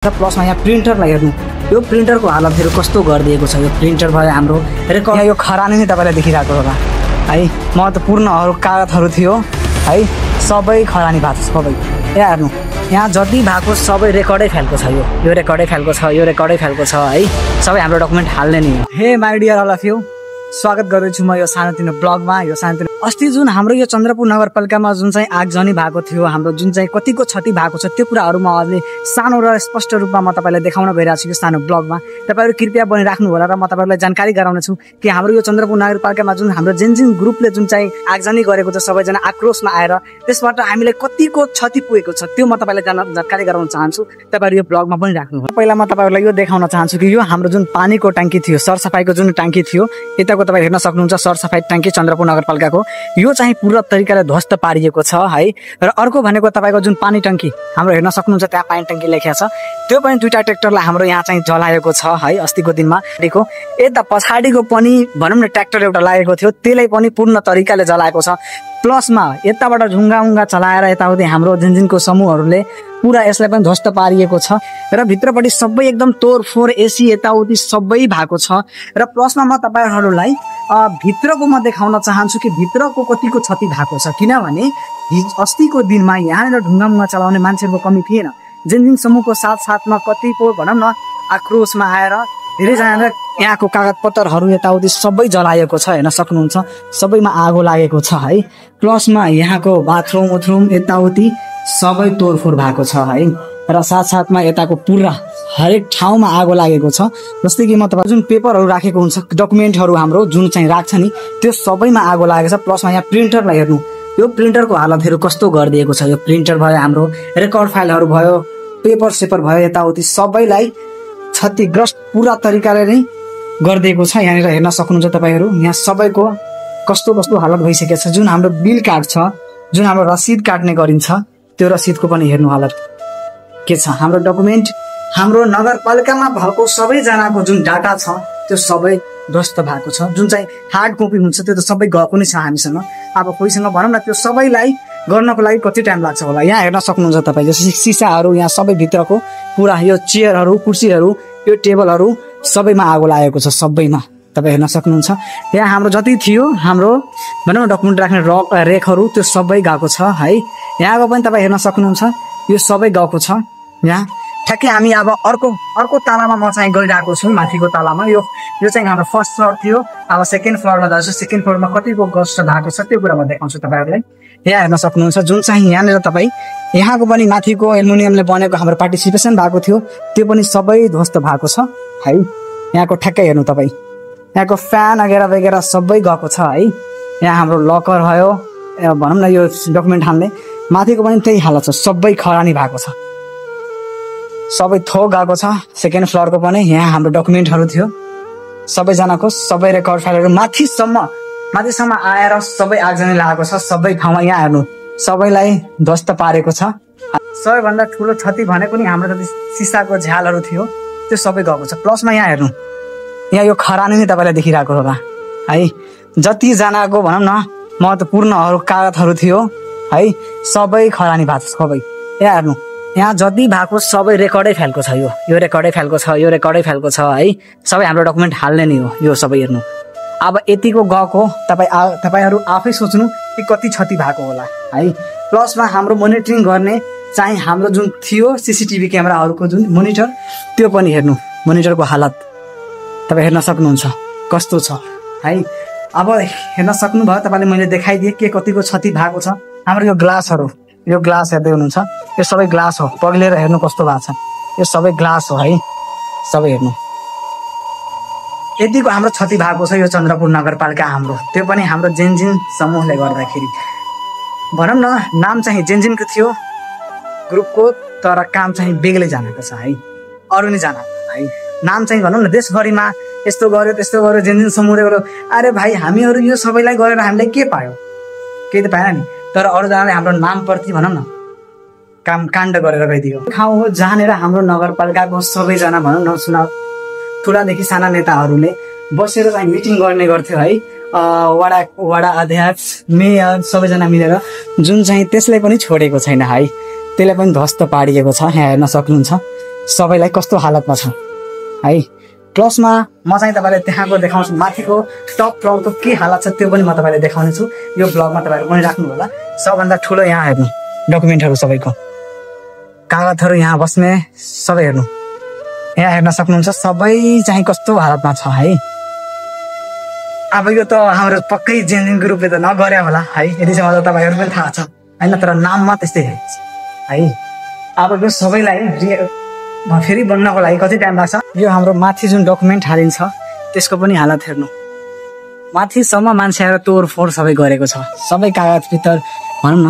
प्लसमा यहाँ प्रिन्टरलाई हेर्नु, यो प्रिन्टरको हालतहरू कस्तो गरिदिएको छ। यो प्रिन्टर भयो हाम्रो रेकर्ड, यो खरानी नै तपाईँलाई देखिरहेको होला है। महत्त्वपूर्णहरू कागजहरू थियो है, सबै खरानी भएको छ सबै। यहाँ हेर्नु, यहाँ जति भएको सबै रेकर्डै फाइलको छ। यो रेकर्डै फाइलको छ, यो रेकर्डै फाइलको छ है। सबै हाम्रो डकुमेन्ट हाल्ने नि हो। Hey my dear all of you, स्वागत गर्दैछु म यो सानोतिनो ब्लगमा। यो सानोतिनो अस्ति जुन हाम्रो यो चन्द्रपुर नगरपालिकामा जुन चाहिँ आगजनी भएको थियो, हाम्रो जुन चाहिँ कतिको क्षति भएको छ, त्यो कुराहरू म अहिले सानो र स्पष्ट रूपमा म तपाईँलाई देखाउन गइरहेको छु यो सानो ब्लगमा। तपाईँहरू कृपया बनिराख्नु होला र म तपाईँहरूलाई जानकारी गराउने छु कि हाम्रो यो चन्द्रपुर नगरपालिकामा जुन हाम्रो जेन ग्रुपले जुन चाहिँ आगजनी गरेको छ, सबैजना आक्रोशमा आएर त्यसबाट हामीलाई कतिको क्षति पुगेको छ, त्यो म तपाईँलाई जानकारी गराउन चाहन्छु। तपाईँहरू यो ब्लगमा बनिराख्नु होला। पहिला म तपाईँहरूलाई यो देखाउन चाहन्छु कि यो हाम्रो जुन पानीको ट्याङ्की थियो, सरसफाइको जुन ट्याङ्की थियो, यताको तपाईँ हेर्न सक्नुहुन्छ सरसफाइ ट्याङ्की चन्द्रपुर नगरपालिकाको, यो चाहिँ पूरा तरिकाले ध्वस्त पारिएको छ है। र अर्को भनेको तपाईँको जुन पानी टङ्की हाम्रो हेर्न सक्नुहुन्छ, त्यहाँ पानी टङ्की लेखेको छ, त्यो पनि दुईटा ट्र्याक्टरलाई हाम्रो यहाँ चाहिँ जलाएको छ है। अस्तिको दिनमा देखो यता पछाडिको पनि भनौँ न ट्र्याक्टर एउटा लागेको थियो, त्यसलाई पनि पूर्ण तरिकाले जलाएको छ। प्लसमा यताबाट ढुङ्गा चलाएर यताउति हाम्रो जिनको समूहहरूले पुरा यसलाई पनि ध्वस्त पारिएको छ। र भित्रपट्टि सबै एकदम तोडफोड, एसी यताउति सबै भएको छ। र प्लसमा म तपाईँहरूलाई भित्रको म देखाउन चाहन्छु कि भित्रको कतिको क्षति भएको छ, किनभने अस्तिको दिनमा यहाँनिर ढुङ्गा चलाउने मान्छेहरूको कमी थिएन। जिन समूहको साथमा कतिको भनौँ न आक्रोशमा आएर धेरैजनाले यहाँको कागजपत्रहरू यताउति सबै जलाएको छ, हेर्न सक्नुहुन्छ सबैमा आगो लागेको छ है। प्लसमा यहाँको बाथरुम यताउति सबै तोडफोड भएको छ है। र साथमा यताको पुरा हरेक ठाउँमा आगो लागेको छ। जस्तै कि म तपाईँ जुन पेपरहरू राखेको हुन्छ, डकुमेन्टहरू हाम्रो जुन चाहिँ राख्छ नि, त्यो सबैमा आगो लागेको छ। प्लसमा यहाँ प्रिन्टरलाई हेर्नु, यो प्रिन्टरको हालतहरू कस्तो गरिदिएको छ। यो प्रिन्टर भयो, हाम्रो रेकर्ड फाइलहरू भयो, पेपर भयो, यताउति सबैलाई क्षतिग्रस्त पुरा तरिकाले नै गरिदिएको छ। यहाँनिर हेर्न सक्नुहुन्छ तपाईँहरू, यहाँ सबैको कस्तो हालत भइसकेको छ। जुन हाम्रो बिल काट्छ, जुन हाम्रो रसिद काट्ने गरिन्छ, त्यो रसिदको पनि हेर्नु हालत के छ। हाम्रो डकुमेन्ट, हाम्रो नगरपालिकामा भएको सबैजनाको जुन डाटा छ, त्यो सबै ध्वस्त भएको छ। जुन चाहिँ हार्ड कपी हुन्छ त्यो त सबै गएको नै छ हामीसँग। अब कोहीसँग भनौँ न त्यो सबैलाई गर्नको लागि कति टाइम लाग्छ होला। यहाँ हेर्न सक्नुहुन्छ तपाईँ, जस्तो सिसाहरू यहाँ सबै भित्रको पुरा, यो चेयरहरू, कुर्सीहरू, यो टेबलहरू सबैमा आगो लागेको छ। सबैमा तपाईँ हेर्न सक्नुहुन्छ। यहाँ हाम्रो जति थियो हाम्रो भनौँ न डकुमेन्ट राख्ने रेकहरू, त्यो सबै गएको छ है। यहाँको पनि तपाईँ हेर्न सक्नुहुन्छ, यो सबै गएको छ। यहाँ ठ्याक्कै हामी अब अर्को तालामा म चाहिँ गइरहेको छु, माथिको तालामा। यो चाहिँ हाम्रो फर्स्ट फ्लोर थियो, अब सेकेन्ड फ्लोरमा जान्छु। सेकेन्ड फ्लोरमा कतिको कष्ट भएको छ त्यो कुरा म देखाउँछु तपाईँहरूलाई। यहाँ हेर्न सक्नुहुन्छ, जुन चाहिँ यहाँनिर तपाईँ यहाँको पनि माथिको एल्युमिनियमले बनेको हाम्रो पार्टिसिपेसन भएको थियो, त्यो पनि सबै ध्वस्त भएको छ है। यहाँको ठ्याक्कै हेर्नु तपाईँ, यहाँको फ्यान वगेरा सबै गएको छ है। यहाँ हाम्रो लकर भयो, भनौँ न यो डकुमेन्ट हाल्ने, माथिको पनि त्यही हालत छ, सबै खरानी भएको छ, सबै थोक गएको छ। सेकेन्ड फ्लोरको पनि यहाँ हाम्रो डकुमेन्टहरू थियो सबैजनाको, सबै रेकर्ड फाइलहरू माथिसम्म आएर सबै आगजनी लागेको छ सबै ठाउँमा। यहाँ हेर्नु सबैलाई ध्वस्त पारेको छ। सबैभन्दा ठुलो क्षति भनेको नि हाम्रो जति सिसाको झ्यालहरू थियो, त्यो सबै गएको छ। प्लसमा यहाँ हेर्नु, यहाँ यो खरानी नै तपाईँलाई देखिरहेको होला है। जतिजनाको भनौँ न महत्त्वपूर्णहरू कागजहरू थियो है, सबै खरानी भएको छ सबै। यहाँ हेर्नु, यहाँ जति भएको सबै रेकर्डै फाइलको छ। यो रेकर्डै फाइलको छ, यो रेकर्डै फाइलको छ है। सबै हाम्रो डकुमेन्ट हाल्ने नि हो यो सबै। हेर्नु अब यतिको गएको, तपाईँहरू आफै सोच्नु कि कति क्षति भएको होला है। प्लसमा हाम्रो मोनिटरिङ गर्ने चाहिँ हाम्रो जुन थियो सिसिटिभी क्यामेराहरूको जुन मोनिटर, त्यो पनि हेर्नु, मोनिटरको हालत तपाईँ हेर्न सक्नुहुन्छ कस्तो छ है। अब हेर्न सक्नुभयो तपाईँले, मैले देखाइदिएँ के कतिको क्षति भएको छ। हाम्रो यो ग्लासहरू, यो ग्लास हेर्दै हुनुहुन्छ, यो सबै ग्लास हो, पग्लेर हेर्नु कस्तो भएको छ। यो सबै ग्लास हो है, सबै हेर्नु। यतिको हाम्रो क्षति भएको छ यो चन्द्रपुर नगरपालिका हाम्रो, त्यो पनि हाम्रो जेन समूहले गर्दाखेरि। भनौँ न नाम चाहिँ जेनको थियो ग्रुपको, तर काम चाहिँ बेग्लै जानेको छ है, अरू नै जान है। नाम चाहिँ भनौँ न देशभरिमा यस्तो गर्यो त्यस्तो गर्यो, जेन समूहले गर्यो। अरे भाइ, हामीहरू यो सबैलाई गरेर हामीलाई के पायो? केही त पाएन नि। तर अरूजनाले हाम्रो नामप्रति भनौँ न काण्ड गरेर गइदियो। ठाउँ हो जहाँनिर हाम्रो नगरपालिकाको सबैजना भनौँ न ठुलादेखि साना नेताहरूले बसेर चाहिँ मिटिङ गर्ने गर्थ्यो है। वडा अध्यक्ष, मेयर सबैजना मिलेर, जुन चाहिँ त्यसलाई पनि छोडेको छैन है। त्यसलाई पनि ध्वस्त पारिएको छ। यहाँ हेर्न सक्नुहुन्छ सबैलाई कस्तो हालतमा छ है। प्लसमा म चाहिँ तपाईँलाई त्यहाँको देखाउँछु, माथिको टप फ्लोरको के हालत छ त्यो पनि म तपाईँलाई देखाउने छु। यो ब्लगमा तपाईँहरू पनि राख्नु होला। सबभन्दा ठुलो यहाँ हेर्नु डकुमेन्टहरू सबैको कागजहरू यहाँ बस्ने सबै हेर्नु, यहाँ हेर्न सक्नुहुन्छ। सबै चाहिँ कस्तो हालतमा छ है। अब यो त हाम्रो पक्कै जेन्जिन ग्रुपले त नगरे होला है, यतिसम्म त तपाईँहरू पनि थाहा छ होइन, तर नाममा त्यस्तै है। अब यो सबैलाई फेरि बन्नको लागि कति टाइम लाग्छ। यो हाम्रो माथि जुन डकुमेन्ट हालिन्छ त्यसको पनि हालत हेर्नु, माथिसम्म मान्छेहरू तोडफोड सबै गरेको छ। सबै कागज भित्र भनौँ न